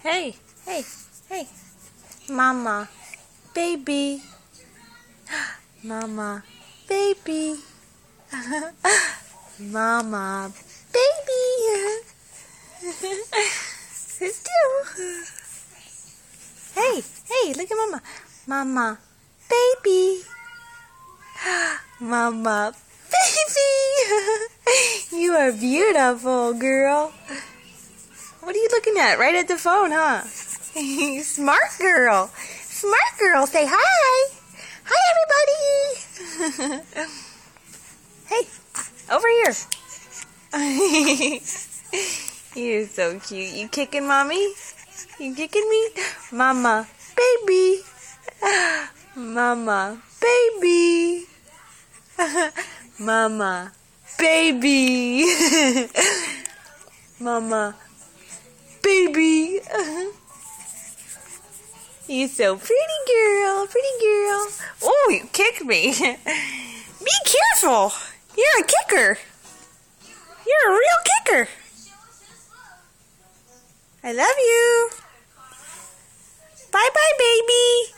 Hey, hey, hey. Mama, baby. Mama, baby. Mama, baby. Sit still. Hey, hey, look at Mama. Mama, baby. Mama, baby. You are beautiful, girl. What are you looking at? Right at the phone, huh? Smart girl. Smart girl. Say hi. Hi, everybody. Hey, over here. You're so cute. You kicking mommy? You kicking me? Mama, baby. Mama, baby. Mama, baby. Mama, baby. You so pretty girl, pretty girl. Oh, you kicked me. Be careful. You're a kicker. You're a real kicker. I love you. Bye-bye, baby.